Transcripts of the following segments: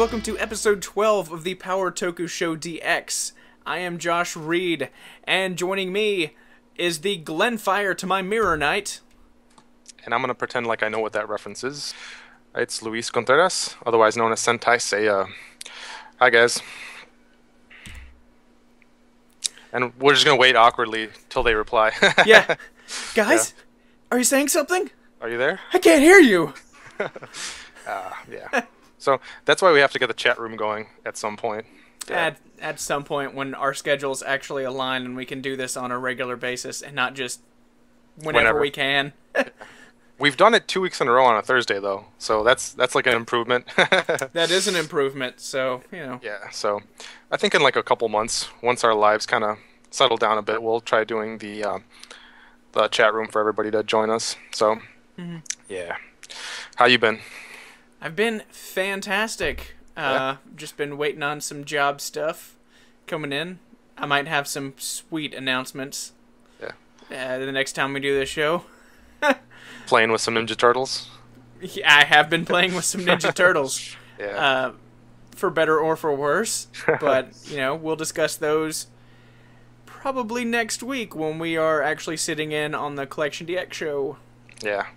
welcome to episode 12 of the Power Toku Show DX. I am Josh Reed, and joining me is the Glenfire to my Mirror Knight. And I'm going to pretend like I know what that reference is. It's Luis Contreras, otherwise known as SentaiSeiya. Hi, guys. And we're just going to wait awkwardly till they reply. Yeah. Guys, Are you saying something? Are you there? I can't hear you. Yeah. So that's why we have to get the chat room going at some point. Yeah. At some point when our schedules actually align and we can do this on a regular basis and not just whenever we can. We've done it 2 weeks in a row on a Thursday, though, so that's like an improvement. That is an improvement, so, you know. Yeah, so I think in like a couple months, once our lives kind of settle down a bit, we'll try doing the chat room for everybody to join us. So, yeah. How you been? I've been fantastic. Just been waiting on some job stuff coming in. I might have some sweet announcements the next time we do this show. Playing with some Ninja Turtles? Yeah, I have been playing with some Ninja Turtles. Yeah. For better or for worse. But, you know, we'll discuss those probably next week when we are actually sitting in on the CollectionDX show. Yeah.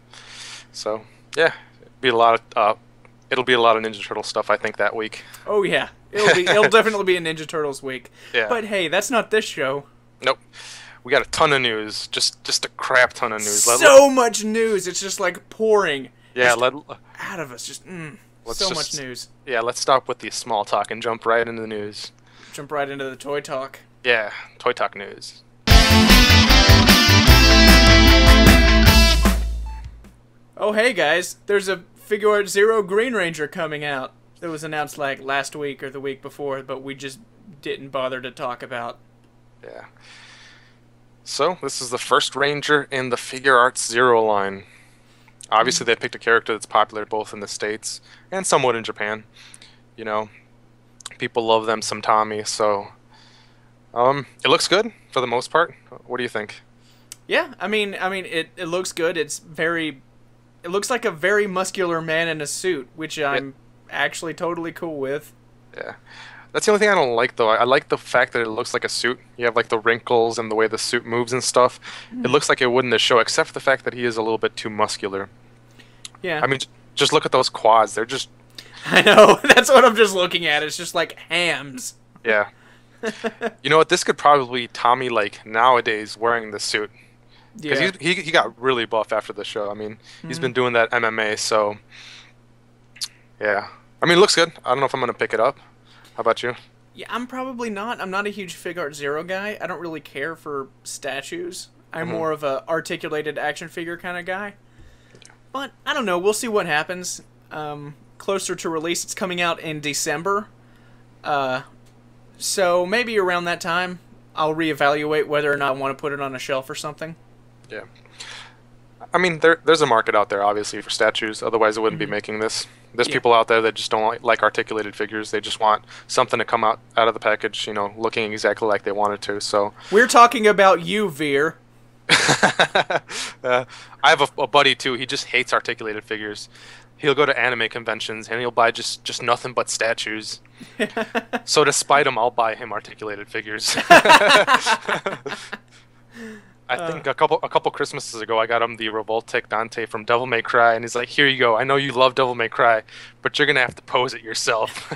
So, yeah. It'll be a lot of Ninja Turtle stuff, I think, that week. Oh, yeah. It'll definitely be a Ninja Turtles week. Yeah. But, hey, that's not this show. Nope. We got a ton of news. Just a crap ton of news. So much news. It's just like pouring. Yeah, out of us. Just so much news. Yeah, let's stop with the small talk and jump right into the news. Jump right into the toy talk. Yeah, toy talk news. Oh, hey guys, there's a Figure Art Zero Green Ranger coming out. It was announced like last week or the week before, but we just didn't bother to talk about. Yeah. So, this is the first Ranger in the Figure Arts Zero line. Obviously, they picked a character that's popular both in the States and somewhat in Japan. You know, people love them some Tommy, so... it looks good, for the most part. What do you think? Yeah, I mean, it looks good. It looks like a very muscular man in a suit, which I'm actually totally cool with. Yeah. That's the only thing I don't like, though. I like the fact that it looks like a suit. You have, like, the wrinkles and the way the suit moves and stuff. It looks like it would in the show, except for the fact that he is a little bit too muscular. Yeah. I mean, just look at those quads. They're just... I know. That's what I'm just looking at. It's just like hams. Yeah. You know what? This could probably be Tommy, like, nowadays wearing the suit. Because he got really buff after the show. I mean, he's been doing that MMA, so... Yeah. I mean, it looks good. I don't know if I'm going to pick it up. How about you? Yeah, I'm probably not. I'm not a huge Fig Art Zero guy. I don't really care for statues. I'm more of a articulated action figure kind of guy. But, I don't know. We'll see what happens. Closer to release, it's coming out in December. So, maybe around that time, I'll reevaluate whether or not I want to put it on a shelf or something. Yeah. I mean, there's a market out there, obviously, for statues. Otherwise, it wouldn't be making this. There's people out there that just don't like articulated figures. They just want something to come out of the package, you know, looking exactly like they want it to. So we're talking about you, Veer. I have a buddy, too. He just hates articulated figures. He'll go to anime conventions, and he'll buy just nothing but statues. So to spite him, I'll buy him articulated figures. I think a couple Christmases ago, I got him the Revoltic Dante from Devil May Cry, and he's like, "Here you go. I know you love Devil May Cry, but you're gonna have to pose it yourself."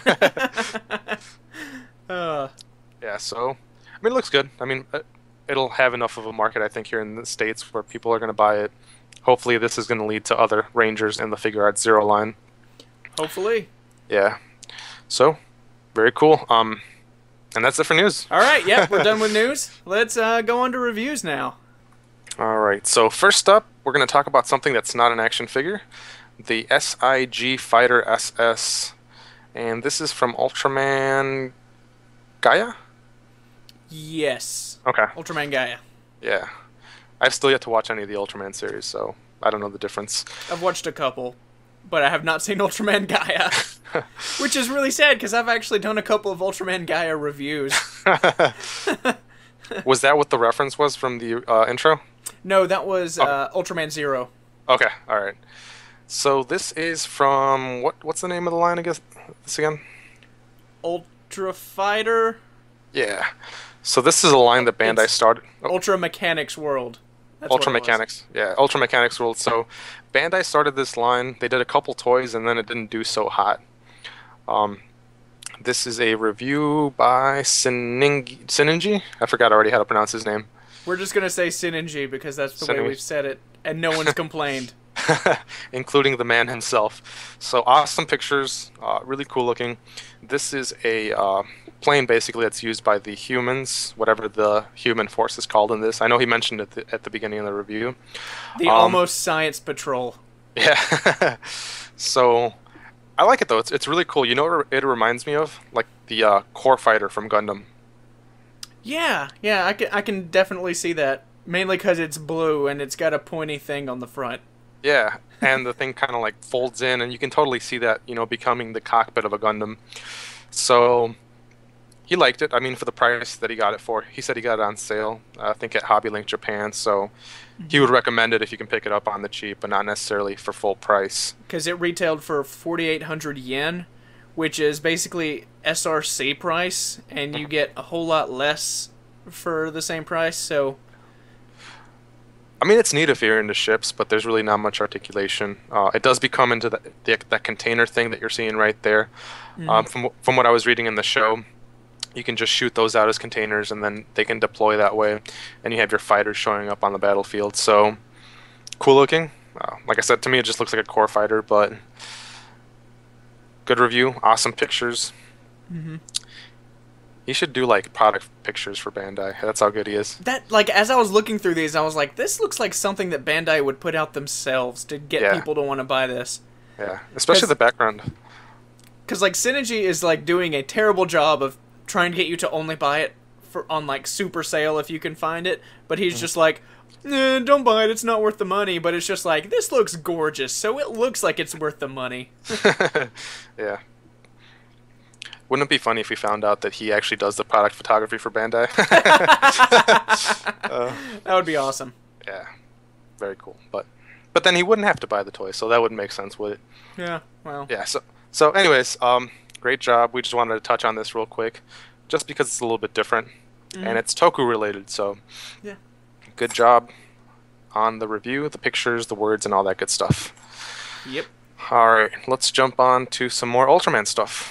Yeah, so I mean, it looks good. I mean, it'll have enough of a market, I think, here in the States where people are gonna buy it. Hopefully, this is gonna lead to other Rangers in the Figure Arts Zero line. Hopefully. Yeah. So, very cool. And that's it for news. All right. Yeah, we're done with news. Let's go on to reviews now. Alright, so first up, we're going to talk about something that's not an action figure. The SIG Fighter SS. And this is from Ultraman Gaia? Yes. Okay. Ultraman Gaia. Yeah. I've still yet to watch any of the Ultraman series, so I don't know the difference. I've watched a couple, but I have not seen Ultraman Gaia. Which is really sad, because I've actually done a couple of Ultraman Gaia reviews. Was that what the reference was from the intro? No, that was Ultraman Zero. Okay, alright. So this is from... What's the name of the line again? Ultra Fighter. Yeah. So this is a line that Bandai It's started. Ultra Mechanics World. That's Ultra what it was. Mechanics. Yeah, Ultra Mechanics World. So Bandai started this line. They did a couple toys, and then it didn't do so hot. Um, this is a review by Sininji. I forgot already how to pronounce his name. We're just gonna say Synergy because that's the way we've said it, and no one's complained. Including the man himself. So awesome pictures, really cool looking. This is a plane basically that's used by the humans, whatever the human force is called in this. I know he mentioned it at the beginning of the review. The Almost Science Patrol. Yeah. So I like it though. It's really cool. You know what it reminds me of? Like the Core Fighter from Gundam. Yeah, I can definitely see that. Mainly because it's blue and it's got a pointy thing on the front. Yeah, and the thing kind of like folds in, and you can totally see that, you know, becoming the cockpit of a Gundam. So he liked it. I mean, for the price that he got it for, he said he got it on sale, I think at Hobby Link Japan. So he would recommend it if you can pick it up on the cheap, but not necessarily for full price. Because it retailed for 4,800 yen, which is basically SRC price, and you get a whole lot less for the same price. So I mean, it's neat if you're into ships, but there's really not much articulation. It does become into that container thing that you're seeing right there. From what I was reading in the show, you can just shoot those out as containers, and then they can deploy that way, and you have your fighters showing up on the battlefield. So, cool looking. Like I said, to me it just looks like a Core Fighter, but good review, awesome pictures. He should do like product pictures for Bandai. That's how good he is. that, like, as I was looking through these, I was like, this looks like something that Bandai would put out themselves to get people to want to buy this. Yeah, especially the background. Because, like, Synergy is, like, doing a terrible job of trying to get you to only buy it on, like, super sale if you can find it. But he's just like, don't buy it, it's not worth the money. But it's just like, this looks gorgeous, so it looks like it's worth the money. Yeah. Wouldn't it be funny if we found out that he actually does the product photography for Bandai? That would be awesome. Yeah, very cool. But then he wouldn't have to buy the toy, so that wouldn't make sense, would it? Yeah, well. Yeah. So anyways, great job. We just wanted to touch on this real quick, just because it's a little bit different, and it's Toku related. So Yeah. good job on the review, the pictures, the words, and all that good stuff. Yep. All right, let's jump on to some more Ultraman stuff.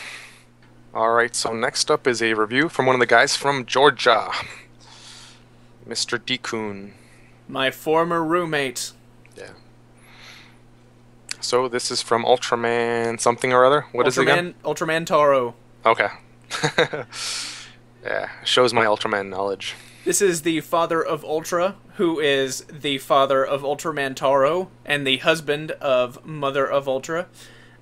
Alright, so next up is a review from one of the guys from Georgia, Mr. Dekun. My former roommate. Yeah. So this is from Ultraman something or other? What is it again? Ultraman Taro. Okay. Yeah, shows my Ultraman knowledge. This is the father of Ultra, who is the father of Ultraman Taro, and the husband of Mother of Ultra.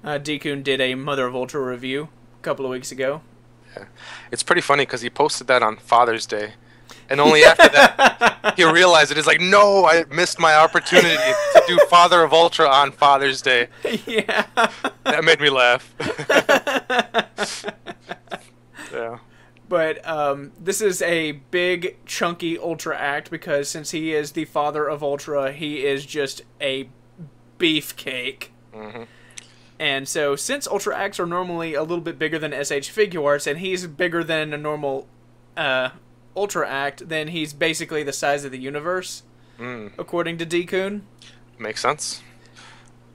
Dekun did a Mother of Ultra review a couple of weeks ago. Yeah. It's pretty funny because he posted that on Father's Day. And only after that, he realized it. He's like, no, I missed my opportunity to do Father of Ultra on Father's Day. Yeah. That made me laugh. Yeah. But this is a big, chunky Ultra act because since he is the father of Ultra, he is just a beefcake. And so, since Ultra Acts are normally a little bit bigger than SH Figure Arts, and he's bigger than a normal Ultra Act, then he's basically the size of the universe, according to Dekun. Makes sense.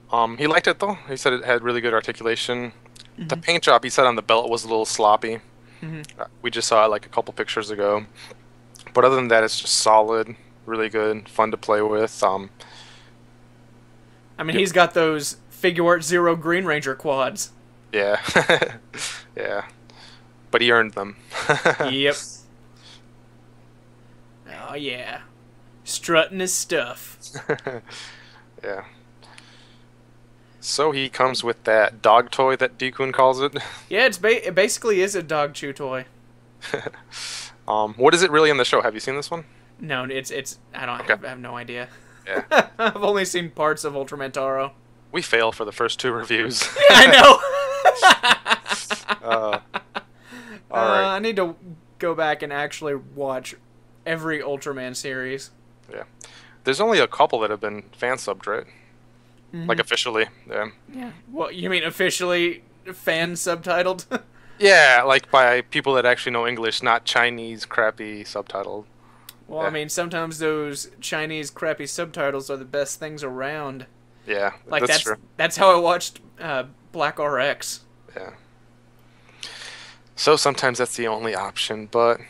He liked it, though. He said it had really good articulation. The paint job, he said, on the belt was a little sloppy. We just saw it like a couple pictures ago. But other than that, it's just solid, really good, fun to play with. I mean, he's got those Figure Art Zero Green Ranger quads. Yeah. Yeah. But he earned them. Yep. Oh, yeah. Strutting his stuff. Yeah. So he comes with that dog toy that Dekun calls it. Yeah, it basically is a dog chew toy. What is it really in the show? Have you seen this one? No, it's I don't I have no idea. Yeah. I've only seen parts of Ultraman Taro. We fail for the first 2 reviews. Yeah, I know. All right. I need to go back and actually watch every Ultraman series. Yeah. There's only a couple that have been fan subbed, right? Like officially. Yeah. Yeah. What, you mean officially fan subtitled? Yeah, like by people that actually know English, not Chinese crappy subtitled. Well, I Yeah, mean, sometimes those Chinese crappy subtitles are the best things around. yeah, Like that's that's true. that's how I watched Black RX. Yeah. So sometimes that's the only option, but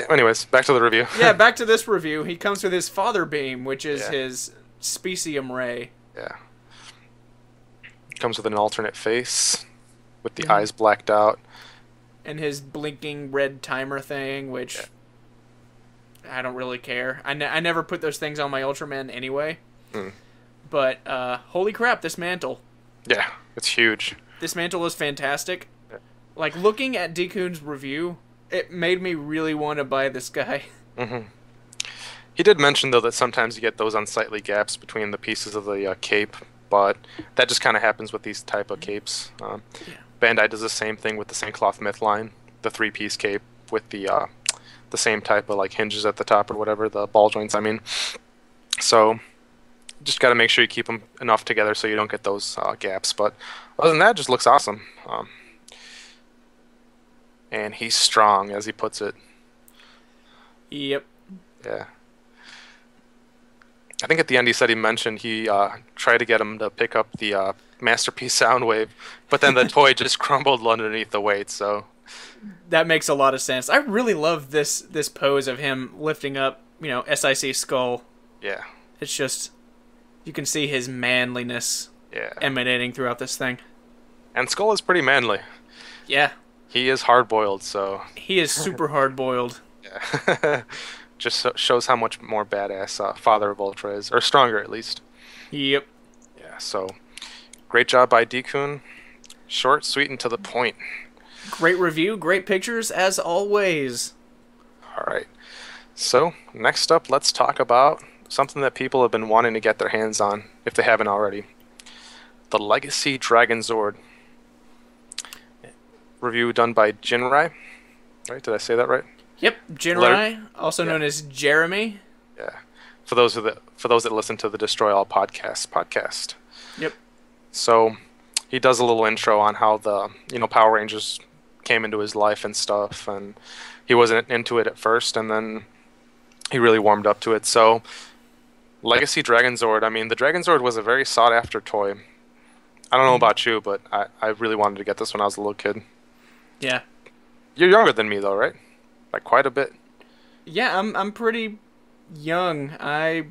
anyways, back to the review. Yeah, back to this review. He comes with his father beam, which is Yeah, his specium ray. yeah. Comes with an alternate face with the Hmm. eyes blacked out. And his blinking red timer thing, Yeah. which I don't really care. I never put those things on my Ultraman anyway. Mm. But holy crap, this mantle. Yeah, it's huge. This mantle is fantastic. Yeah. Like, looking at Dekun's review, it made me really want to buy this guy. Hmm. He did mention though that sometimes you get those unsightly gaps between the pieces of the cape, but that just kind of happens with these type of capes. Yeah. Bandai does the same thing with the St. Cloth Myth line, the three-piece cape with the same type of like hinges at the top or whatever, the ball joints. I mean, so just got to make sure you keep them enough together so you don't get those gaps. But other than that, it just looks awesome. And he's strong, as he puts it. Yep. Yeah. I think at the end he said he mentioned he tried to get him to pick up the Masterpiece Soundwave, but then the toy just crumbled underneath the weight. So That makes a lot of sense. I really love this pose of him lifting up, SIC skull. yeah, It's just, you can see his manliness yeah. emanating throughout this thing. And Skull is pretty manly. Yeah, He is hard boiled, so he is super hard boiled. yeah. Just shows how much more badass Father of Ultra is, or stronger at least. Yep. Yeah. So great job by Dekun. Short, sweet, and to the point. Great review, great pictures as always. All right. So next up, let's talk about something that people have been wanting to get their hands on, if they haven't already. The Legacy Dragonzord. Review done by Jinrai. Right? Did I say that right? Yep, Jinrai, also known as Jeremy. Yeah. For those that listen to the Destroy All podcast. Yep. So he does a little intro on how the Power Rangers came into his life and stuff, and he wasn't into it at first, and then he really warmed up to it. So Legacy Dragonzord. I mean, the Dragonzord was a very sought after toy. I don't know about you, but I really wanted to get this when I was a little kid. Yeah. You're younger than me though, right? Like quite a bit. Yeah, I'm pretty young. I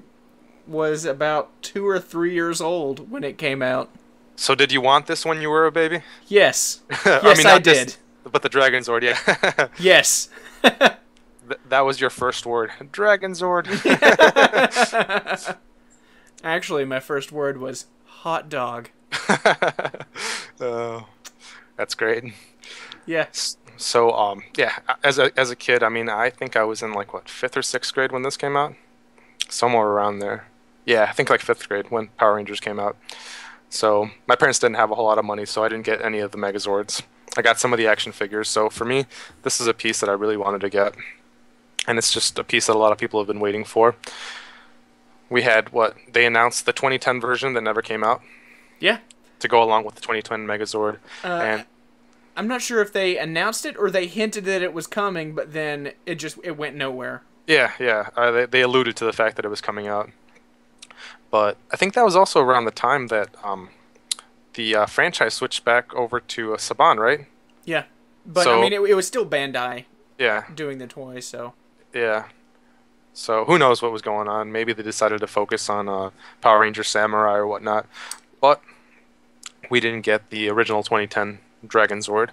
was about 2 or 3 years old when it came out. So did you want this when you were a baby? Yes. I Yes, mean, I not did. this, but the Dragonzord, yeah. Yes. That was your first word. Dragonzord. Actually, my first word was hot dog. Oh, that's great. Yeah. So, yeah, as a kid, I mean, I think I was in like what, 5th or 6th grade when this came out, somewhere around there. Yeah, I think like 5th grade when Power Rangers came out. So my parents didn't have a whole lot of money, so I didn't get any of the Megazords. I got some of the action figures. So for me, this is a piece that I really wanted to get, and it's just a piece that a lot of people have been waiting for. We had they announced the 2010 version that never came out Yeah. to go along with the 2010 Megazord, and I'm not sure if they announced it or they hinted that it was coming, but then it went nowhere. yeah, they alluded to the fact that it was coming out. But I think that was also around the time that the franchise switched back over to Saban, right? Yeah. But So- I mean, it was still Bandai Yeah, doing the toys, so. yeah. So who knows what was going on? Maybe they decided to focus on Power Ranger Samurai or whatnot. But we didn't get the original 2010 Dragonzord.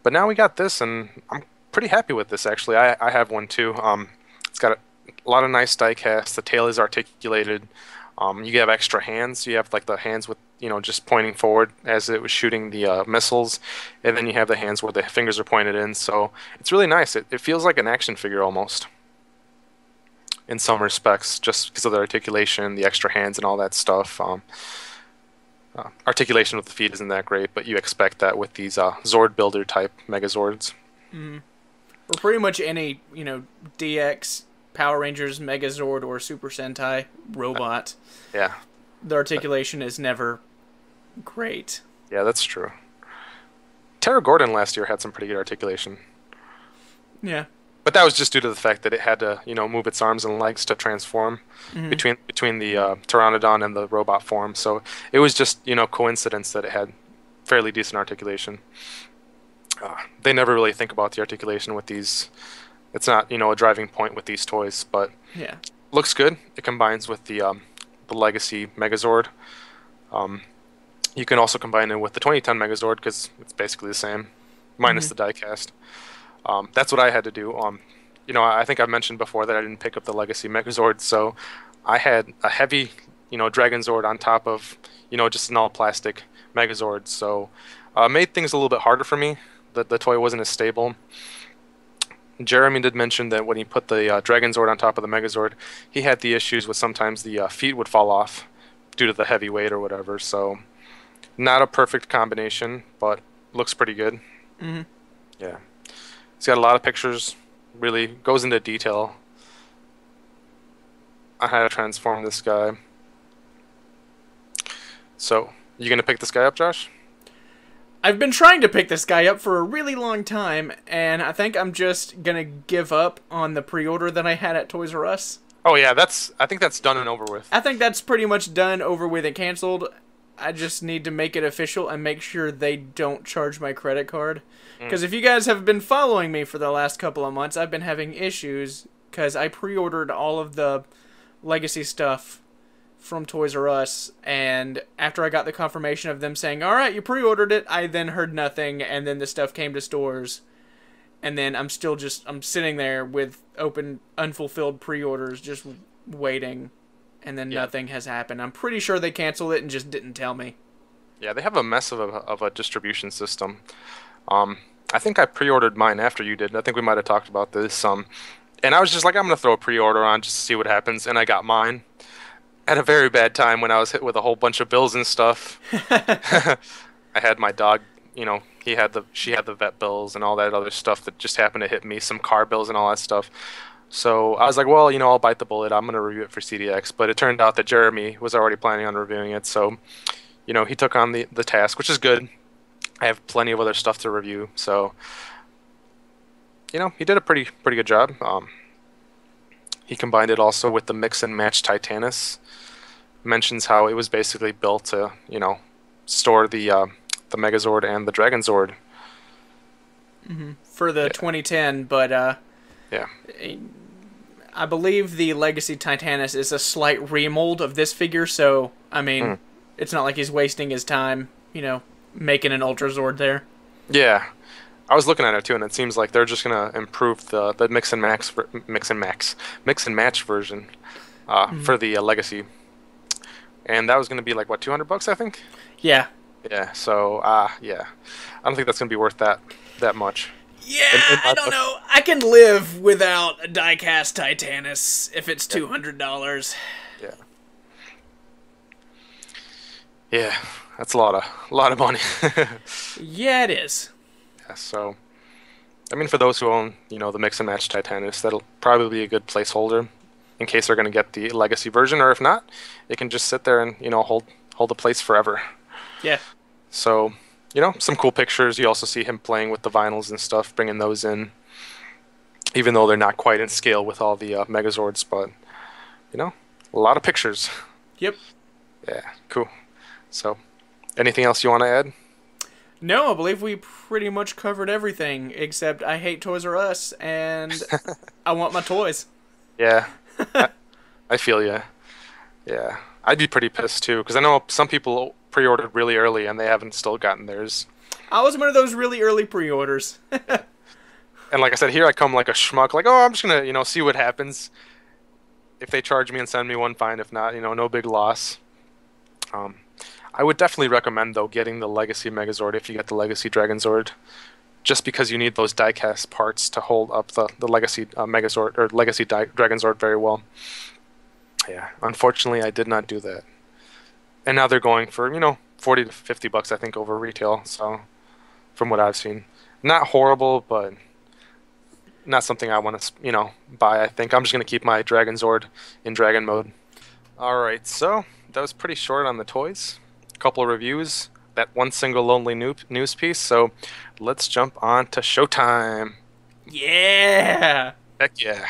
But now we got this, and I'm pretty happy with this, actually. I have one too. It's got a lot of nice die cast. The tail is articulated. You have extra hands. You have like the hands with, just pointing forward as it was shooting the missiles. And then you have the hands where the fingers are pointed in. So it's really nice. It feels like an action figure almost, in some respects, just because of the articulation, the extra hands, and all that stuff. Articulation with the feet isn't that great, but you expect that with these Zord Builder type Megazords. Or pretty much any, DX, Power Rangers, Megazord, or Super Sentai robot. Yeah, The articulation is never great. yeah, that's true. Terra Gordon last year had some pretty good articulation. Yeah. But that was just due to the fact that it had to, move its arms and legs to transform between the Pteranodon and the robot form. So it was just, coincidence that it had fairly decent articulation. They never really think about the articulation with these. It's not, a driving point with these toys, but Yeah. looks good. It combines with the Legacy Megazord. You can also combine it with the 2010 Megazord because it's basically the same, minus the diecast. That's what I had to do. I think I mentioned before that I didn't pick up the Legacy Megazord, so I had a heavy, Dragonzord on top of, just an all plastic Megazord. So made things a little bit harder for me. The toy wasn't as stable. Jeremy did mention that when he put the Dragonzord on top of the Megazord, he had the issues with sometimes the feet would fall off due to the heavy weight or whatever. So not a perfect combination, but looks pretty good. Yeah. It's got a lot of pictures, really goes into detail on how to transform this guy. So, you gonna pick this guy up, Josh? I've been trying to pick this guy up for a really long time, and I think I'm just gonna give up on the pre-order that I had at Toys R Us. Oh yeah, I think that's done and over with. I think that's pretty much done, over with, and canceled. I just need to make it official and make sure they don't charge my credit card. Because if you guys have been following me for the last couple of months, I've been having issues because I pre-ordered all of the Legacy stuff from Toys R Us, and after I got the confirmation of them saying, alright, you pre-ordered it, I then heard nothing, and then the stuff came to stores, and then I'm sitting there with open, unfulfilled pre-orders, just waiting, and then nothing has happened. I'm pretty sure they canceled it and just didn't tell me. Yeah, they have a mess of a distribution system. I think I pre-ordered mine after you did. I think we might have talked about this. And I was just like, I'm going to throw a pre-order on just to see what happens. And I got mine at a very bad time when I was hit with a whole bunch of bills and stuff. I had my dog, she had the vet bills and all that other stuff that just happened to hit me, some car bills and all that stuff. So I was like, well, I'll bite the bullet. I'm going to review it for CDX. But it turned out that Jeremy was already planning on reviewing it. So, he took on the task, which is good. I have plenty of other stuff to review, so he did a pretty good job. He combined it also with the Mix and Match Titanus. Mentions how it was basically built to store the Megazord and the Dragonzord for the 2010, but yeah, I believe the Legacy Titanus is a slight remold of this figure, so I mean, it's not like he's wasting his time, making an Ultrazord there. Yeah, I was looking at it too, and it seems like they're just gonna improve the mix and match version for the Legacy, and that was gonna be like what, $200, I think. Yeah. Yeah. So yeah, I don't think that's gonna be worth that much. Yeah, I don't know. I can live without a diecast Titanus if it's $200. Yeah. Yeah, that's a lot of money. Yeah, it is. Yeah, so, I mean, for those who own, the Mix and Match Titanus, that'll probably be a good placeholder in case they're going to get the Legacy version, or if not, it can just sit there and, hold the place forever. Yeah. So, some cool pictures. You also see him playing with the vinyls and stuff, bringing those in, even though they're not quite in scale with all the Megazords, but, a lot of pictures. Yep. Yeah, cool. So, anything else you want to add? No, I believe we pretty much covered everything, except I hate Toys R Us, and I want my toys. Yeah, I feel you. Yeah, I'd be pretty pissed too, because I know some people pre-ordered really early and they haven't still gotten theirs. I was one of those really early pre-orders. And like I said, here I come like a schmuck, like, oh, I'm just going to, see what happens. If they charge me and send me one, fine. If not, no big loss. I would definitely recommend, though, getting the Legacy Megazord if you get the Legacy Dragonzord, just because you need those diecast parts to hold up the Legacy Megazord or Legacy Dragonzord very well. Yeah, unfortunately, I did not do that. And now they're going for, $40 to $50, I think, over retail. So, from what I've seen, not horrible, but not something I want to, buy. I think I'm just going to keep my Dragonzord in Dragon mode. All right, so that was pretty short on the toys. A couple of reviews. that one single lonely news piece. So let's jump on to Showtime. Yeah. Heck yeah.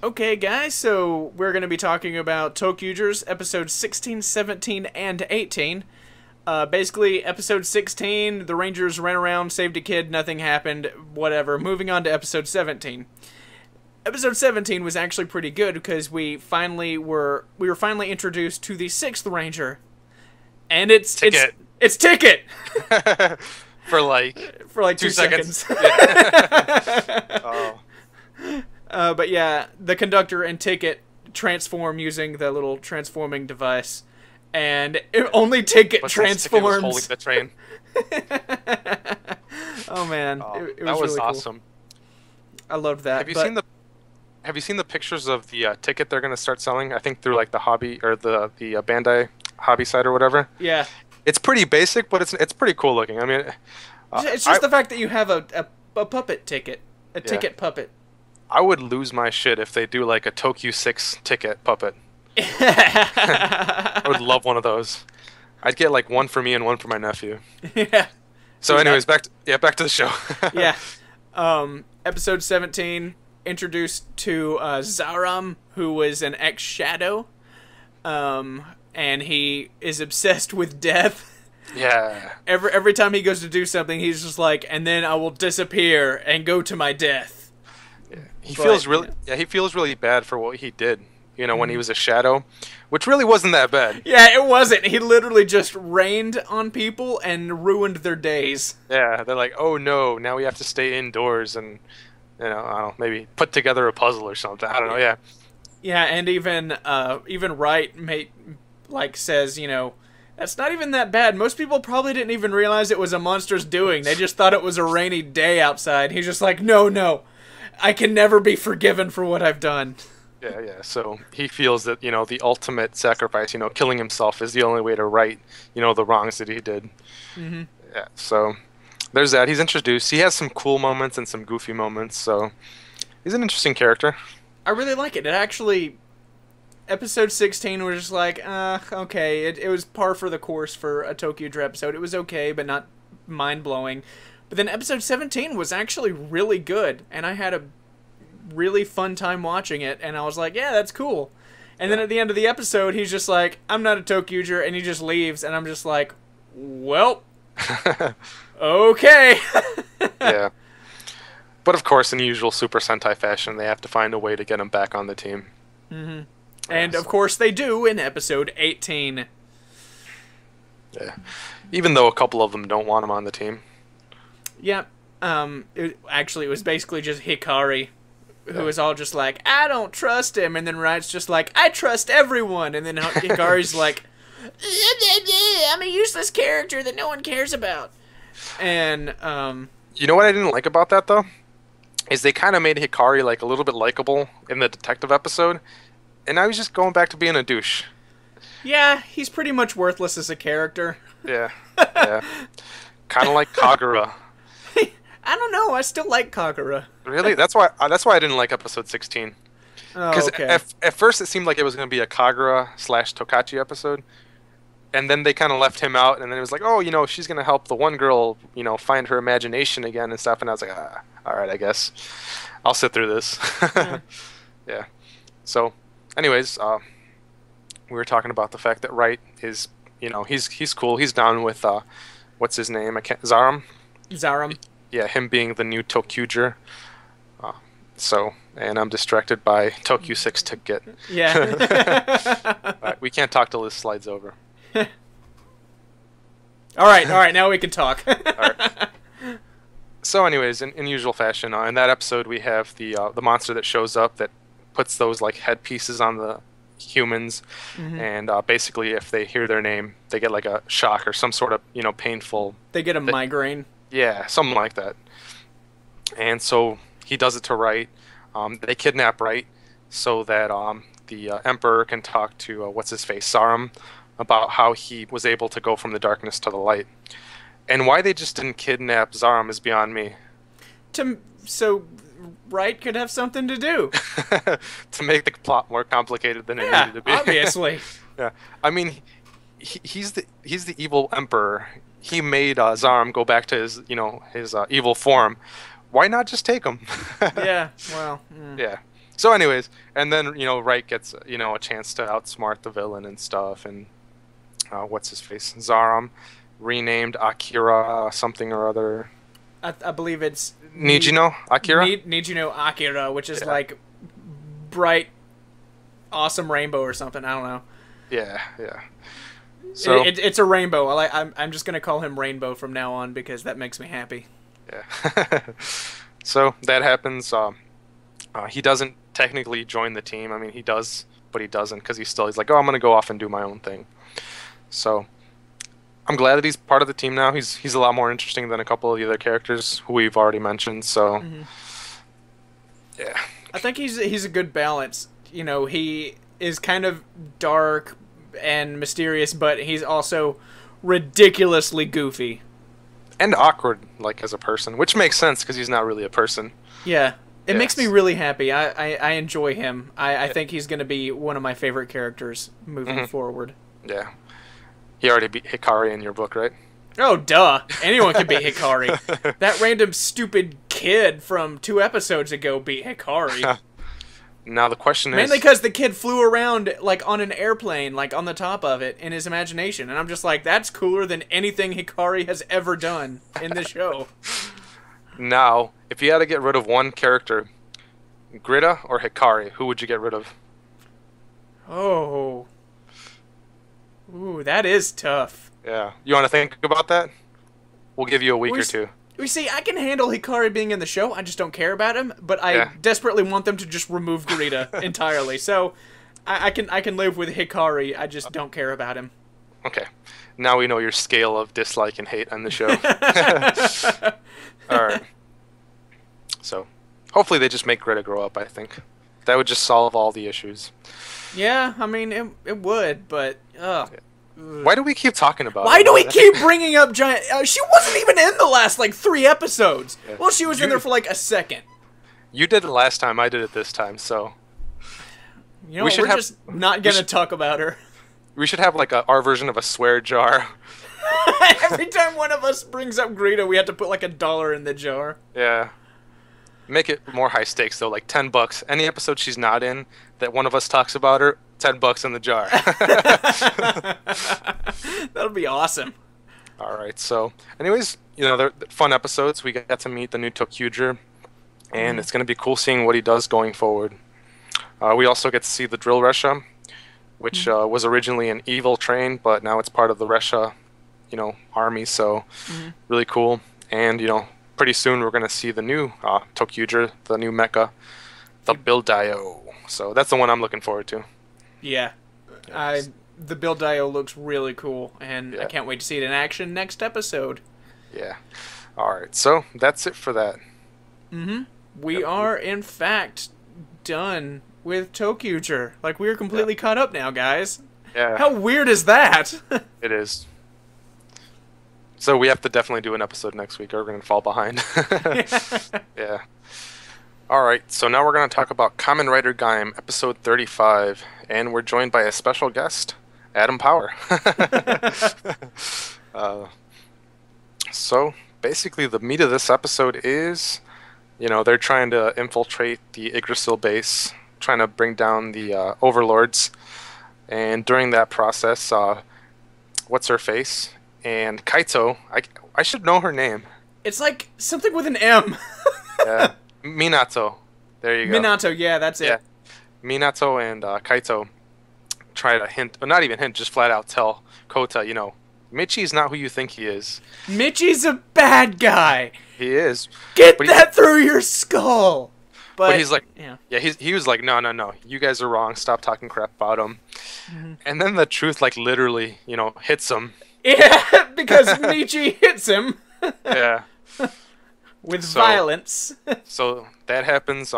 Okay, guys, so we're going to be talking about ToQger's episodes 16, 17, and 18. Basically, episode 16, the Rangers ran around, saved a kid, nothing happened, whatever. Moving on to episode 17. Episode 17 was actually pretty good because we were finally introduced to the 6th Ranger. And it's Ticket. It's Ticket. For like 2 seconds. Oh. But yeah, the conductor and Ticket transform using the little transforming device, and only Ticket transforms. Holding the train. Oh man, Oh, it was that was really awesome. Cool. I loved that. Have you seen the pictures of the Ticket they're going to start selling? I think through like the hobby or the Bandai hobby site or whatever. Yeah, it's pretty basic, but it's pretty cool looking. I mean, it's just the fact that you have a puppet Ticket, Ticket puppet. I would lose my shit if they do like a Tokyo 6 Ticket puppet. I would love one of those. I'd get like one for me and one for my nephew. Yeah. So anyways, back to the show. Yeah. Episode 17 introduced to Zaram, who was an ex-Shadow. And he is obsessed with death. Yeah. Every time he goes to do something, he's just like, and then I will disappear and go to my death. He feels really bad for what he did, you know, when he was a Shadow, which really wasn't that bad. Yeah, it wasn't. He literally just rained on people and ruined their days. Yeah, they're like, oh no, now we have to stay indoors and, you know, I don't know, maybe put together a puzzle or something. I don't know, yeah. Yeah, and even Wright says, you know, that's not even that bad. Most people probably didn't even realize it was a monster's doing. They just thought it was a rainy day outside. He's just like, no. I can never be forgiven for what I've done. Yeah. So he feels that, you know, the ultimate sacrifice, you know, killing himself is the only way to right, you know, the wrongs that he did. Mm-hmm. Yeah. So there's that. He's introduced. He has some cool moments and some goofy moments. So he's an interesting character. I really like it. It actually, episode 16 was just like, okay. It was par for the course for a ToQger episode. It was okay, but not mind-blowing. But then episode 17 was actually really good, and I had a really fun time watching it, and I was like, yeah, that's cool. And then at the end of the episode, he's just like, I'm not a ToQger, and he just leaves, and I'm just like, well, okay. Yeah. But of course, in usual Super Sentai fashion, they have to find a way to get him back on the team. Mm-hmm. And of course they do in episode 18. Yeah. Even though a couple of them don't want him on the team. Yeah, it was basically just Hikari, who was all just like, I don't trust him, and then Wright's just like, I trust everyone, and then Hikari's like, I'm a useless character that no one cares about. And, you know what I didn't like about that, though? Is they kind of made Hikari, like, a little bit likable in the detective episode, and now he's just going back to being a douche. Yeah, he's pretty much worthless as a character. Yeah. Kind of like Kagura. I don't know. I still like Kagura. Really? That's why I didn't like episode 16. Because okay. at first it seemed like it was going to be a Kagura/Tokachi episode, and then they kind of left him out, and then it was like, oh, you know, she's going to help the one girl, you know, find her imagination again and stuff, and I was like, all right, I guess I'll sit through this. Yeah. So, anyways, we were talking about the fact that Wright is, you know, he's cool. He's down with what's his name? Zaram. Yeah, him being the new ToQger. And I'm distracted by Tokyo 6 Ticket. Yeah. Right, we can't talk till this slide's over. All right, now we can talk. All right. So, anyways, in usual fashion, in that episode we have the monster that shows up that puts those like headpieces on the humans, and basically, if they hear their name, they get like a shock or some sort of, you know, painful. They get a migraine. Yeah, something like that. And so he does it to Wright. They kidnap Wright so that the Emperor can talk to what's his face, Zaram, about how he was able to go from the darkness to the light. And why they just didn't kidnap Zaram is beyond me. So Wright could have something to do. To make the plot more complicated than it Yeah, needed to be. obviously. Yeah, I mean, he's the evil emperor. He made Zaram go back to his his evil form. Why not just take him? Yeah, well. Yeah. So, anyways, and then Wright gets a chance to outsmart the villain and stuff, and what's his face? Zaram, renamed Akira something or other. I believe it's Nijino Akira. Nijino Akira, which is like bright, awesome rainbow or something. I don't know. Yeah, yeah. So it's a rainbow. I'm just gonna call him Rainbow from now on because that makes me happy. Yeah. So that happens. He doesn't technically join the team. I mean, he does, but he doesn't because he's like, oh, I'm gonna go off and do my own thing. So I'm glad that he's part of the team now. He's a lot more interesting than a couple of the other characters who we've already mentioned. So yeah, I think he's a good balance. He is kind of dark and mysterious, but he's also ridiculously goofy and awkward, like as a person, which makes sense because he's not really a person. Yeah, it makes me really happy. I enjoy him. I think he's going to be one of my favorite characters moving forward. Yeah, he already beat Hikari in your book, right? Oh, duh. Anyone can beat Hikari. That random stupid kid from 2 episodes ago beat Hikari. Now the question is... Mainly because the kid flew around, like, on an airplane, like, on the top of it, in his imagination. And I'm just like, that's cooler than anything Hikari has ever done in this show. Now, if you had to get rid of one character, Grita or Hikari, who would you get rid of? Oh. Ooh, that is tough. Yeah. You want to think about that? We'll give you a week or two. You see, I can handle Hikari being in the show. I just don't care about him. But I desperately want them to just remove Grita entirely. So I can live with Hikari. I just don't care about him. Okay. Now we know your scale of dislike and hate on the show. All right. So hopefully they just make Grita grow up, I think. That would just solve all the issues. Yeah, I mean, it would, but... Why do we keep talking about it? Why do we keep bringing up Giant... she wasn't even in the last, 3 episodes. Yeah. Well, she was in there for, a second. You did it last time, I did it this time, so... we're just not going to talk about her. We should have, our version of a swear jar. Every time one of us brings up Grita, we have to put, $1 in the jar. Yeah. Make it more high stakes, though, $10. Any episode she's not in that one of us talks about her, $10 in the jar. That'll be awesome. All right. So, anyways, they're fun episodes. We got to meet the new ToQger, and it's going to be cool seeing what he does going forward. We also get to see the Drill Ressha, which was originally an evil train, but now it's part of the Ressha, army. So, really cool. And pretty soon we're going to see the new ToQger, the new mecha, the Build-Dio. So that's the one I'm looking forward to. Yeah. Yes. The Build-Dio looks really cool, and I can't wait to see it in action next episode. Yeah. All right. So that's it for that. We are, in fact, done with ToQger. We are completely caught up now, guys. Yeah. How weird is that? It is. So we have to definitely do an episode next week or we're going to fall behind. Yeah. All right, so now we're going to talk about Kamen Rider Gaim, episode 35, and we're joined by a special guest, Adam Power. So basically the meat of this episode is, they're trying to infiltrate the Yggdrasil base, trying to bring down the overlords, and during that process, what's-her-face? And Kaito, I should know her name. It's something with an M. Yeah, Minato. There you go. Minato, yeah, that's it. Yeah. Minato and Kaito try to hint, or not even hint, just flat out tell Kota, Michi's not who you think he is. Michi's a bad guy. He is. Get that through your skull. But he's he was like, no, you guys are wrong. Stop talking crap about him. And then the truth, literally, hits him. Yeah, because Michi hits him. Yeah. With violence. So that happens.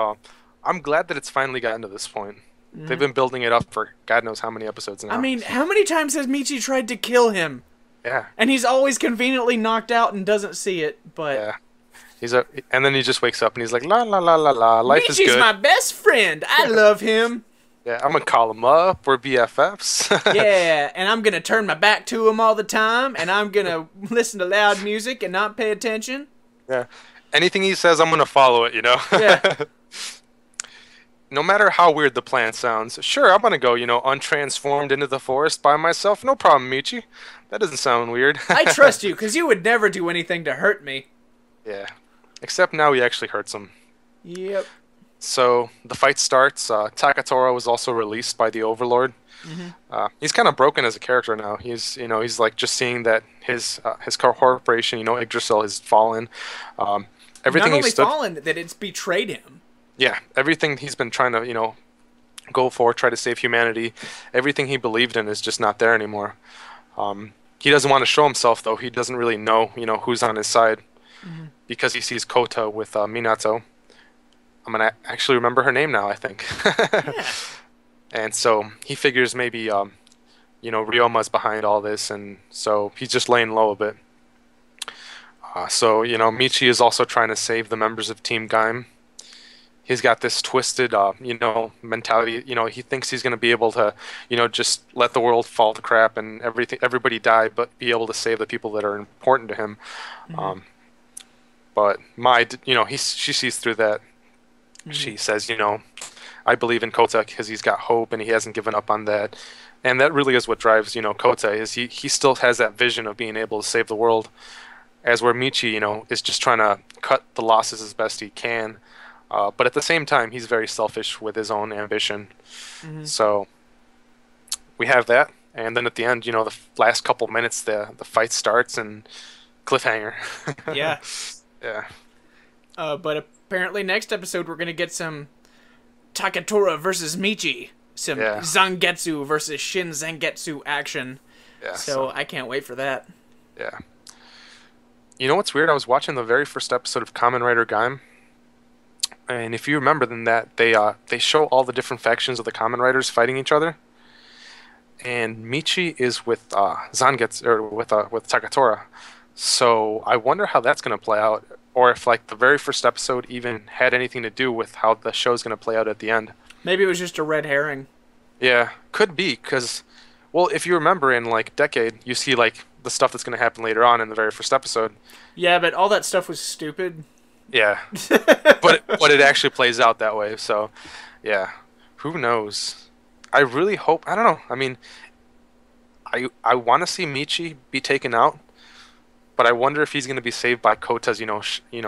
I'm glad that it's finally gotten to this point. They've been building it up for God knows how many episodes now. I mean, how many times has Michi tried to kill him? Yeah. And he's always conveniently knocked out and doesn't see it, but... Yeah. And then he just wakes up and he's like, la la la la la, life is Michi's good. my best friend. I love him. Yeah, I'm gonna call him up. We're BFFs. Yeah, and I'm gonna turn my back to him all the time, and I'm gonna listen to loud music and not pay attention. Yeah. Anything he says, I'm gonna follow it, you know? Yeah. No matter how weird the plan sounds, sure, I'm gonna go, untransformed into the forest by myself. No problem, Michi. That doesn't sound weird. I trust you, because you would never do anything to hurt me. Yeah. Except now he actually hurts him. Yep. So the fight starts. Takatora was also released by the Overlord. Mm-hmm. He's kind of broken as a character now. He's like just seeing that his corporation, Yggdrasil, has fallen. Everything Not only he stood, fallen, that it's betrayed him. yeah, everything he's been trying to, go for, try to save humanity. Everything he believed in is just not there anymore. He doesn't want to show himself, though. He doesn't really know, who's on his side, because he sees Kota with Minato. I'm gonna actually remember her name now, I think. Yeah. And so he figures maybe, Ryoma's behind all this, and so he's just laying low a bit. So Michi is also trying to save the members of Team Gaim. He's got this twisted, mentality. He thinks he's going to be able to, just let the world fall to crap and everybody die, but be able to save the people that are important to him. But she sees through that. She says, I believe in Kota because he's got hope and he hasn't given up on that. And that really is what drives, Kota, is he still has that vision of being able to save the world. As where Michi, is just trying to cut the losses as best he can. But at the same time, he's very selfish with his own ambition. So we have that. And then at the end, the last couple minutes, the fight starts and cliffhanger. Yeah. Yeah. But apparently next episode we're going to get some Takatora versus Michi. Some Zangetsu versus Shin Zangetsu action. Yeah. So I can't wait for that. Yeah. You know what's weird? I was watching the very first episode of Kamen Rider Gaim. And if you remember then that they show all the different factions of the Kamen Riders fighting each other. And Michi is with Zangetsu, or with Takatora. So I wonder how that's going to play out, or if like the very first episode even had anything to do with how the show's going to play out at the end. Maybe it was just a red herring. Yeah, could be, because, well, if you remember in like Decade, you see like the stuff that's going to happen later on in the very first episode. Yeah, but all that stuff was stupid. Yeah, but it actually plays out that way. So, yeah, who knows? I really hope. I don't know. I mean, I want to see Michi be taken out. But I wonder if he's going to be saved by Kota's,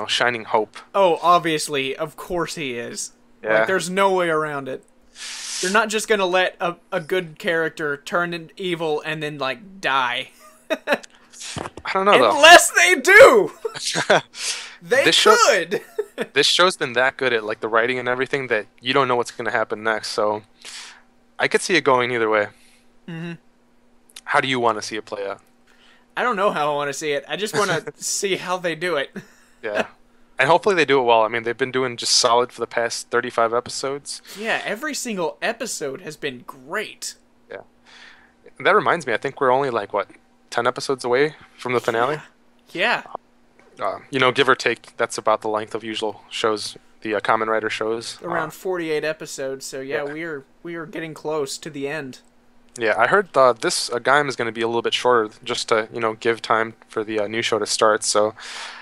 shining hope. Oh, obviously. Of course he is. Yeah. Like, there's no way around it. They're not just going to let a good character turn into evil and then, like, die. I don't know, though. Unless they do! They could! This show's been that good at, like, the writing and everything that you don't know what's going to happen next, so I could see it going either way. How do you want to see it play out? I don't know how I want to see it. I just want to see how they do it. Yeah. And hopefully they do it well. I mean, they've been doing just solid for the past 35 episodes. Yeah, every single episode has been great. Yeah. That reminds me, I think we're only like, 10 episodes away from the finale? Yeah. Give or take, that's about the length of usual shows, the Kamen Rider shows. Around 48 episodes, so yeah, we are getting close to the end. Yeah, I heard this Gaim is going to be a little bit shorter, just to give time for the new show to start. So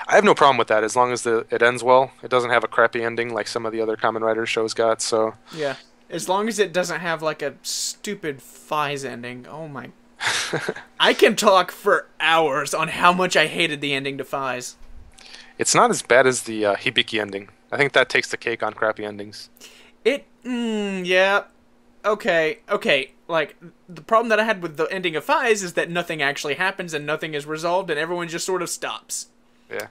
I have no problem with that as long as it ends well. It doesn't have a crappy ending like some of the other Kamen Rider shows got. So yeah, as long as it doesn't have like a stupid Fize ending. Oh my! I can talk for hours on how much I hated the ending to Fize. It's not as bad as the Hibiki ending. I think that takes the cake on crappy endings. Yeah. Okay. Like, the problem that I had with the ending of Fize is that nothing actually happens and nothing is resolved and everyone just sort of stops. Yeah.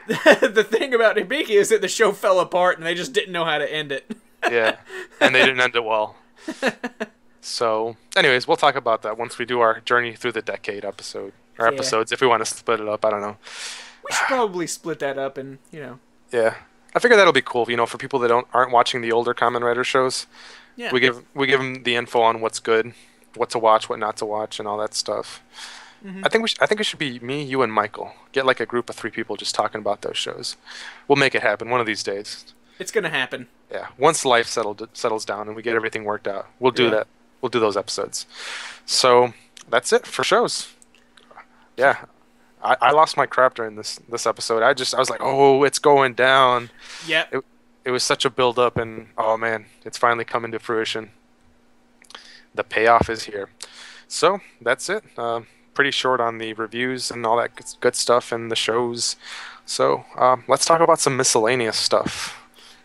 The thing about Hibiki is that the show fell apart and they just didn't know how to end it. Yeah, and they didn't end it well. So, anyways, we'll talk about that once we do our journey through the decade episode. Or episodes, if we want to split it up, I don't know. We should probably split that up and, Yeah. I figure that'll be cool, for people that aren't watching the older Kamen Rider shows. Yeah. We give them the info on what's good, what to watch, what not to watch, and all that stuff. I think it should be me, you, and Michael. Get like a group of 3 people just talking about those shows. We'll make it happen one of these days. It's gonna happen. Yeah, once life settles down and we get everything worked out, we'll do that. We'll do those episodes. So that's it for shows. Yeah, I lost my crap during this episode. I was like, oh, it's going down. Yeah. It was such a build up, and oh man, it's finally coming to fruition. The payoff is here. So that's it. Pretty short on the reviews and all that good stuff and the shows. So let's talk about some miscellaneous stuff.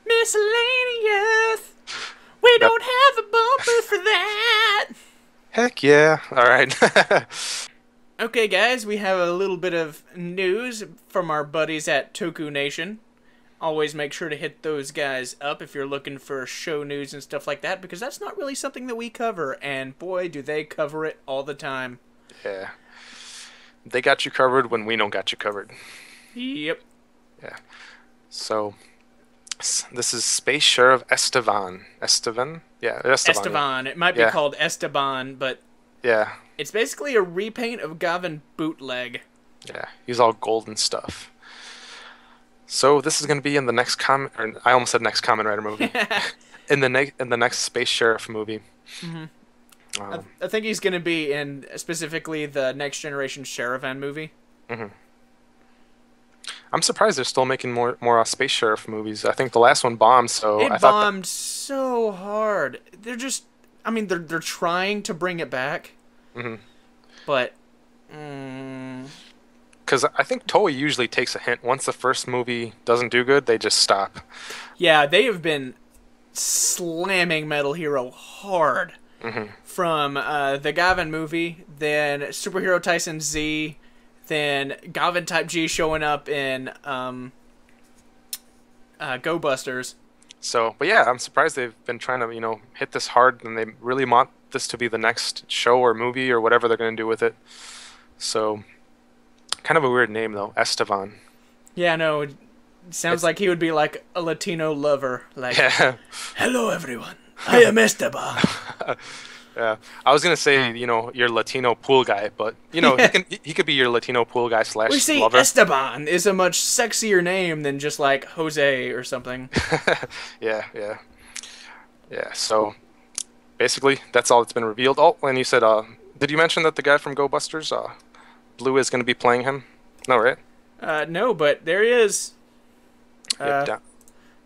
Miscellaneous. We don't have a bumper for that. Heck yeah. All right. Okay, guys, we have a little bit of news from our buddies at Toku Nation. Always make sure to hit those guys up if you're looking for show news and stuff like that, because that's not really something that we cover, and boy, do they cover it all the time. Yeah. They got you covered when we don't got you covered. Yep. Yeah. So, this is Space Sheriff Esteban. Esteban? Yeah, Esteban. Esteban. It might be called Esteban, but yeah, it's basically a repaint of Gavin Bootleg. Yeah, he's all gold and stuff. So this is going to be in the next I almost said next Kamen Rider movie. in the next Space Sheriff movie. Mm-hmm. I think he's going to be in specifically the Next Generation Sherivan movie. Mm-hmm. I'm surprised they're still making more Space Sheriff movies. I think the last one bombed, so it bombed so hard. They're just, I mean, they're trying to bring it back, but because I think Toei usually takes a hint. Once the first movie doesn't do good, they just stop. Yeah, they have been slamming Metal Hero hard. From the Gavin movie, then Superhero Tyson Z, then Gavin Type G showing up in Go Busters. So, but yeah, I'm surprised they've been trying to, hit this hard, and they really want this to be the next show or movie or whatever they're going to do with it. So, kind of a weird name, though, Esteban. Yeah, no, it sounds like he would be like a Latino lover. Like, hello, everyone. I am Esteban. Yeah, I was gonna say your Latino pool guy, but he could be your Latino pool guy / lover. We see Esteban is a much sexier name than just like Jose or something. yeah. So basically, that's all that's been revealed. Oh, and you said, did you mention that the guy from Go Busters, Blue, is gonna be playing him? No, right? No, but there he is. There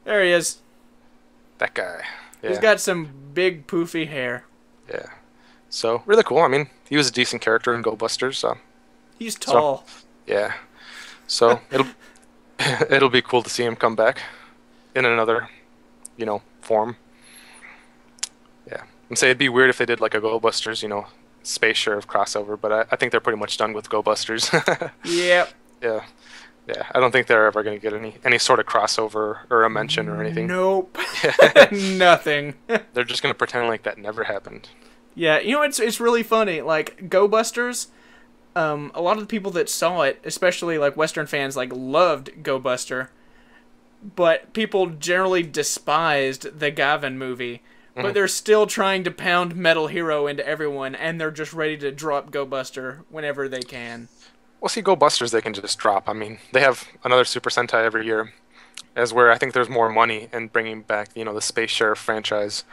he is. That guy. Yeah. He's got some big poofy hair. Yeah. So, really cool. I mean, he was a decent character in Go Busters. So. He's tall. So, yeah. So, it'll be cool to see him come back in another, form. Yeah. And say it'd be weird if they did like a Go Busters, Space Sheriff crossover, but I think they're pretty much done with Go Busters. Yep. Yeah. Yeah, I don't think they're ever going to get any sort of crossover or a mention or anything. Nope. Nothing. They're just going to pretend like that never happened. Yeah, it's really funny. Like, Go Busters, a lot of the people that saw it, especially like Western fans, like loved Go Buster, but people generally despised the Gavin movie. But they're still trying to pound Metal Hero into everyone, and they're just ready to drop Go Buster whenever they can. Well, see, Go Busters they can just drop. I mean, they have another Super Sentai every year, as where I think there's more money in bringing back, the Space Sheriff franchise.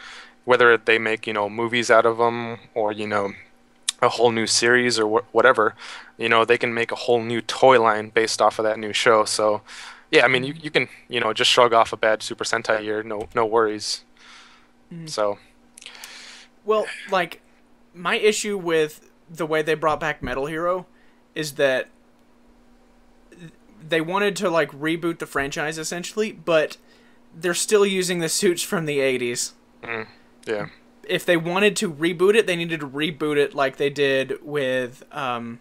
Whether they make, movies out of them or, a whole new series or whatever, they can make a whole new toy line based off of that new show. So, yeah, I mean, you can, just shrug off a bad Super Sentai year, no worries. So. Well, like, my issue with the way they brought back Metal Hero is that they wanted to like reboot the franchise essentially, but they're still using the suits from the 80s. Yeah. If they wanted to reboot it, they needed to reboot it like they did with I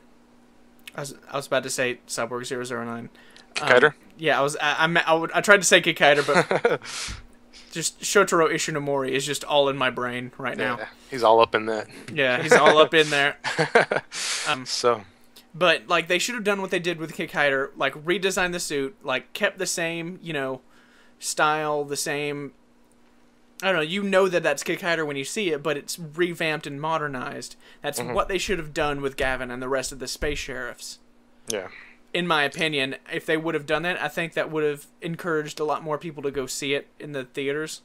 was about to say Cyborg 009. Kikaider? Yeah, I tried to say Kikaider, but just Shotaro Ishinomori is just all in my brain right now. He's all up in that. Yeah, he's all up in there. So but, like, they should have done what they did with Kikaider, like, redesigned the suit, like, kept the same, style, the same I don't know, you know that that's Kikaider when you see it, but it's revamped and modernized. That's what they should have done with Gavin and the rest of the Space Sheriffs. Yeah. In my opinion, if they would have done that, I think that would have encouraged a lot more people to go see it in the theaters.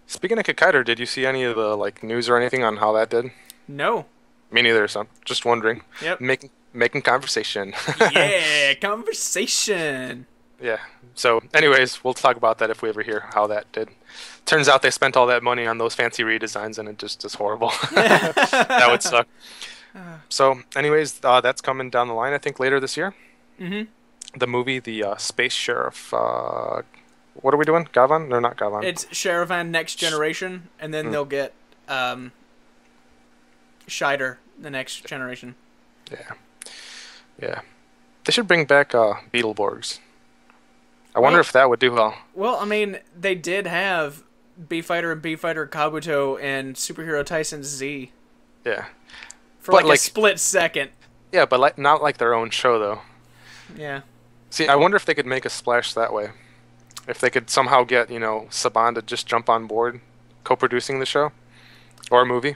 Speaking of Kikaider, did you see any of the news or anything on how that did? No. Me neither, so I'm just wondering. Yep. Making conversation. Yeah, conversation. Yeah. So, anyways, we'll talk about that if we ever hear how that did. Turns out they spent all that money on those fancy redesigns, and it just is horrible. That would suck. So, anyways, that's coming down the line, I think, later this year. The movie, the Space Sheriff. What are we doing? Gavan? No, not Gavan. It's Sherivan Next Generation, and then they'll get Scheider, the Next Generation. Yeah. Yeah. They should bring back Beetleborgs. I wonder if that would do well. Well, I mean, they did have B-Fighter and B-Fighter Kabuto and Superhero Tyson Z. Yeah. For a split second. Yeah, but not like their own show, though. Yeah. See, I wonder if they could make a splash that way. If they could somehow get, Saban to just jump on board co-producing the show or a movie.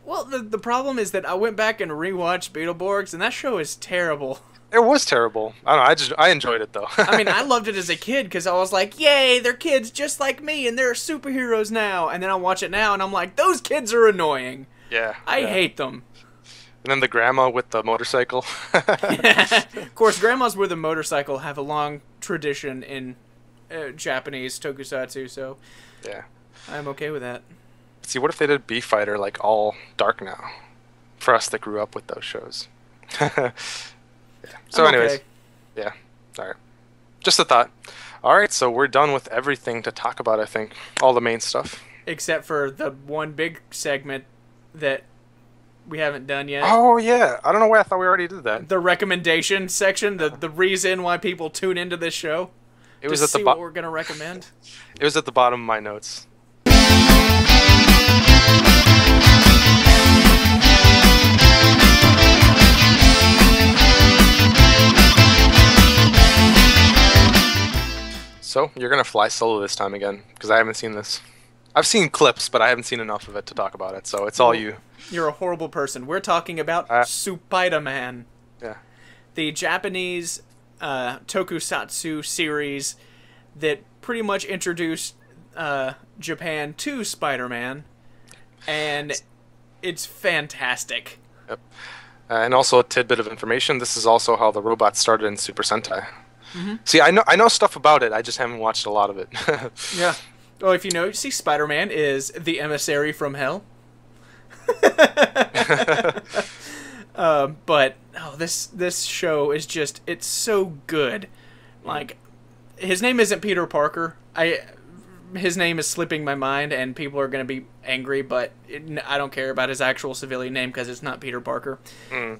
Well, the problem is that I went back and rewatched Beetleborgs, and that show is terrible. It was terrible. I don't know. I enjoyed it, though. I mean, I loved it as a kid because I was like, yay, they're kids just like me, and they're superheroes now. And then I watch it now, and I'm like, those kids are annoying. Yeah. I hate them. And then the grandma with the motorcycle. Of course, grandmas with a motorcycle have a long tradition in Japanese tokusatsu, so yeah, I'm okay with that. See, what if they did B-Fighter all dark now? For us that grew up with those shows. Yeah. So anyways, yeah, alright. Just a thought. Alright, so we're done with everything to talk about, I think. All the main stuff. Except for the one big segment that we haven't done yet. Oh, yeah. I don't know why I thought we already did that. The recommendation section, the reason why people tune into this show. It was to at see what we're going to recommend. It was at the bottom of my notes. So, you're going to fly solo this time again, because I haven't seen this. I've seen clips, but I haven't seen enough of it to talk about it, so it's all you. You're a horrible person. We're talking about Spider-Man. Yeah. The Japanese tokusatsu series that pretty much introduced Japan to Spider-Man, and it's fantastic. Yep. And also a tidbit of information, this is also how the robots started in Super Sentai. See, I know stuff about it, I just haven't watched a lot of it. Yeah. Well, if you know, see, Spider-Man is the emissary from hell. But this show is just, it's so good. Like, his name isn't Peter Parker. His name is slipping my mind, and people are going to be angry, but I don't care about his actual civilian name because it's not Peter Parker.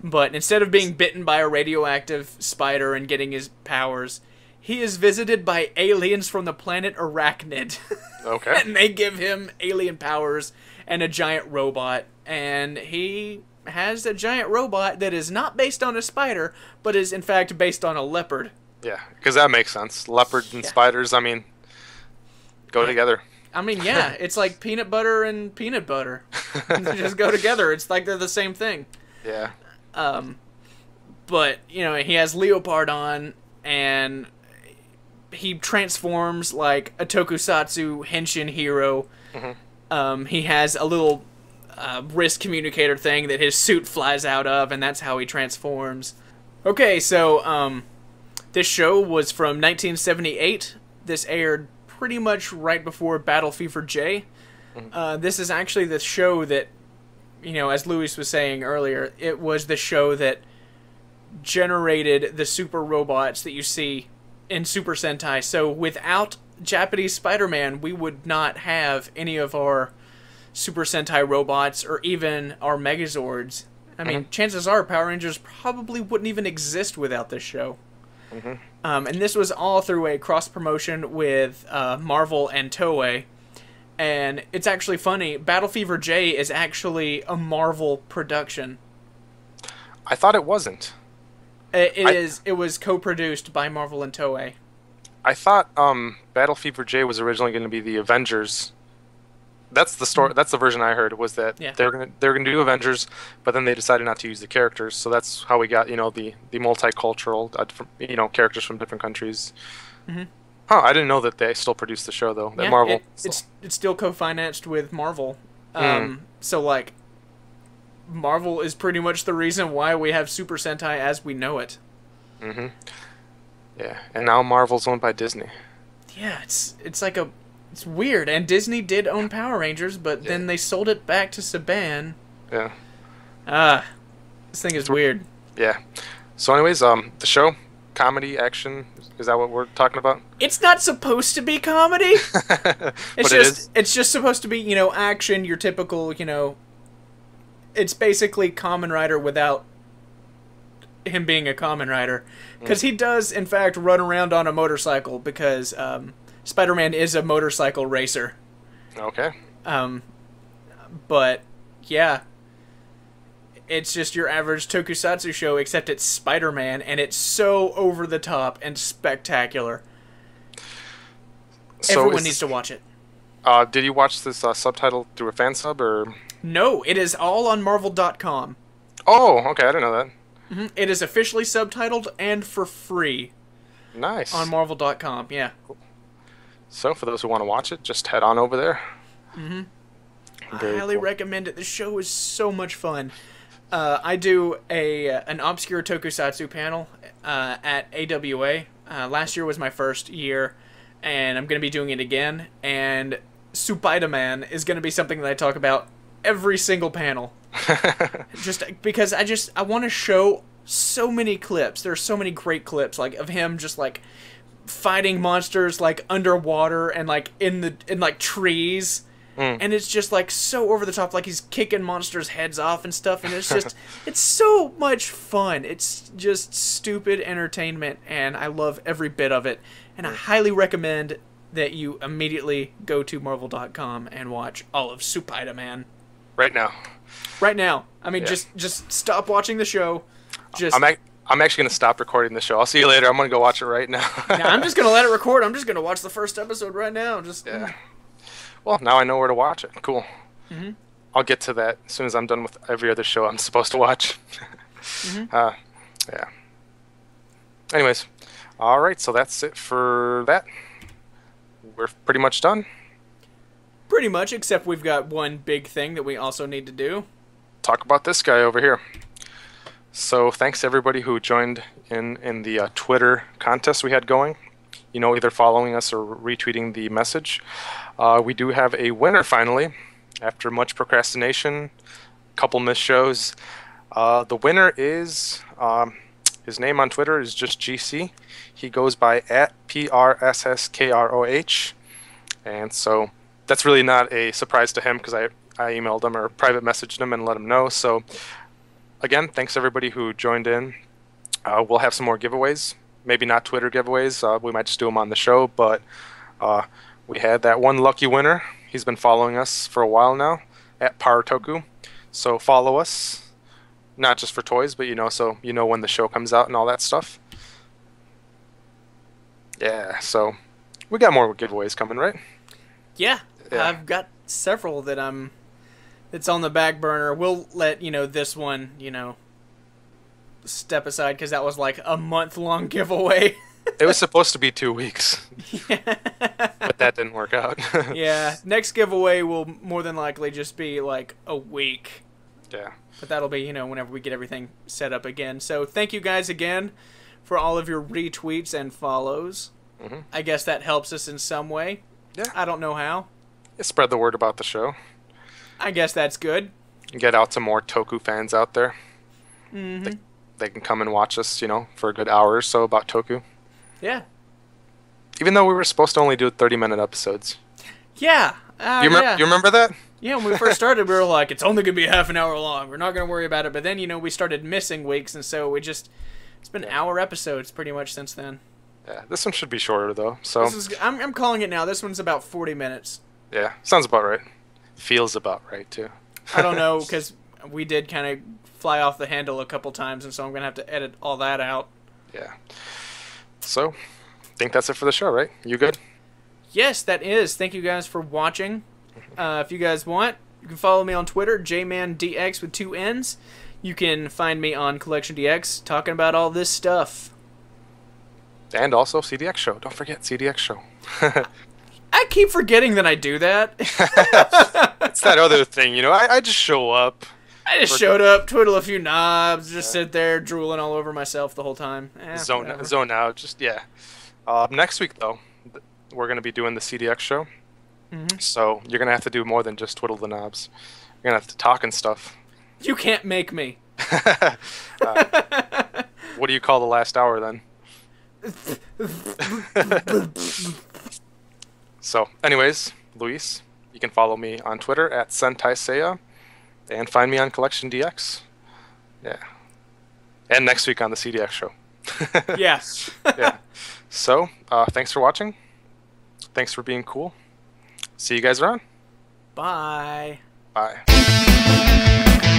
But instead of being bitten by a radioactive spider and getting his powers, he is visited by aliens from the planet Arachnid. Okay. And they give him alien powers and a giant robot, and he has a giant robot that is not based on a spider, but is in fact based on a leopard. Yeah, because that makes sense. Leopards and spiders, I mean, go together. I mean, yeah, it's like peanut butter and peanut butter. They just go together. It's like they're the same thing. Yeah. But, he has leopard on, and he transforms like a tokusatsu henshin hero. He has a little wrist communicator thing that his suit flies out of, and that's how he transforms. Okay, so this show was from 1978. This aired pretty much right before Battle Fever J. This is actually the show that, as Luis was saying earlier, it was the show that generated the super robots that you see in Super Sentai. So without Japanese Spider-Man, we would not have any of our Super Sentai robots or even our Megazords. I mean, chances are Power Rangers probably wouldn't even exist without this show. And this was all through a cross-promotion with Marvel and Toei. And it's actually funny, Battle Fever J is actually a Marvel production. I thought it wasn't. It was co-produced by Marvel and Toei. I thought Battle Fever J was originally going to be the Avengers. That's the story. That's the version I heard, was that Yeah. they're gonna do Avengers, but then they decided not to use the characters. So that's how we got, the multicultural, characters from different countries. Hmm. Huh, I didn't know that they still produce the show though. That Yeah, Marvel. it's still co-financed with Marvel. Mm. So like, Marvel is pretty much the reason why we have Super Sentai as we know it. Mm-hmm. Yeah, and now Marvel's owned by Disney. Yeah, it's weird. And Disney did own Power Rangers, but then they sold it back to Saban. Yeah. This thing is weird. Yeah. So, anyways, the show, comedy, action, is that what we're talking about? It's not supposed to be comedy. But It's just supposed to be, action, your typical, it's basically Kamen Rider without him being a Kamen Rider. Because he does, in fact, run around on a motorcycle because Spider-Man is a motorcycle racer. Okay. But, yeah. It's just your average tokusatsu show, except it's Spider-Man, and it's so over-the-top and spectacular. So Everyone needs to watch it. Did you watch this subtitle through a fan sub, or...? No, it is all on Marvel.com. Oh, okay, I didn't know that. Mm-hmm. It is officially subtitled and for free. Nice. On Marvel.com, yeah. Cool. So, for those who want to watch it, just head on over there. Mm-hmm. I Very highly cool. recommend it. The show is so much fun. I do an obscure tokusatsu panel at AWA. Last year was my first year, and I'm going to be doing it again. And Spider-Man is going to be something that I talk about every single panel. Just because I want to show so many clips. There are so many great clips, like, of him just, like, fighting monsters, like, underwater and, like, in trees. And it's just, like, so over the top, like he's kicking monsters' heads off and stuff, and it's just, it's so much fun. It's just stupid entertainment, and I love every bit of it. And I highly recommend that you immediately go to Marvel.com and watch all of Spider-Man. Right now. Right now. I mean, Yeah. just stop watching the show. I'm actually going to stop recording the show. I'll see you later. I'm going to go watch it right now. I'm just going to let it record. I'm just going to watch the first episode right now. Yeah. Well, now I know where to watch it. Cool. Mm-hmm. I'll get to that as soon as I'm done with every other show I'm supposed to watch. Mm-hmm. Yeah. Anyways, all right. So that's it for that. We're pretty much done. Pretty much, except we've got one big thing that we also need to do. Talk about this guy over here. So thanks to everybody who joined in the Twitter contest we had going. Either following us or retweeting the message. We do have a winner finally, after much procrastination, a couple missed shows. The winner is, his name on Twitter is just GC. He goes by @PRSSKROH. And so that's really not a surprise to him because I emailed him or private messaged him and let him know. So again, thanks everybody who joined in. We'll have some more giveaways. Maybe not Twitter giveaways. We might just do them on the show, but we had that one lucky winner. He's been following us for a while now at Toku. So follow us, not just for toys, but so when the show comes out and all that stuff. Yeah, so we got more giveaways coming, right? Yeah. Yeah. I've got several that it's on the back burner. We'll let this one step aside because that was like a month-long giveaway. It was supposed to be 2 weeks, but that didn't work out. Yeah, next giveaway will more than likely just be like a week. Yeah. But that'll be, whenever we get everything set up again. So thank you guys again for all of your retweets and follows. Mm-hmm. I guess that helps us in some way. Yeah. I don't know how. Spread the word about the show. I guess that's good. Get out to more Toku fans out there. Mm-hmm. They can come and watch us, for a good hour or so about Toku. Yeah. Even though we were supposed to only do 30-minute episodes. Yeah. You remember that? Yeah, when we first started, we were like, it's only going to be half an hour long. We're not going to worry about it. But then, we started missing weeks, and so it's been hour episodes pretty much since then. Yeah, this one should be shorter, though. So I'm calling it now. This one's about 40 minutes. Yeah, sounds about right. Feels about right, too. I don't know, because we did kind of fly off the handle a couple times, and so I'm going to have to edit all that out. Yeah. So, think that's it for the show, right? You good? Yes, that is. Thank you guys for watching. If you guys want, you can follow me on Twitter, JManDX with 2 N's. You can find me on CollectionDX talking about all this stuff. And also CDX Show. Don't forget CDX Show. I keep forgetting that I do that. It's that other thing, you know. I just show up. I just showed up, twiddle a few knobs, just sit there drooling all over myself the whole time. Zone out. Just, yeah. Next week, though, we're going to be doing the CDX Show. So you're going to have to do more than just twiddle the knobs. You're going to have to talk and stuff. You can't make me. What do you call the last hour, then? So, anyways, Luis, you can follow me on Twitter at SentaiSeiya and find me on CollectionDX. Yeah. And next week on the CDX Show. Yes. Yeah. So, thanks for watching. Thanks for being cool. See you guys around. Bye. Bye.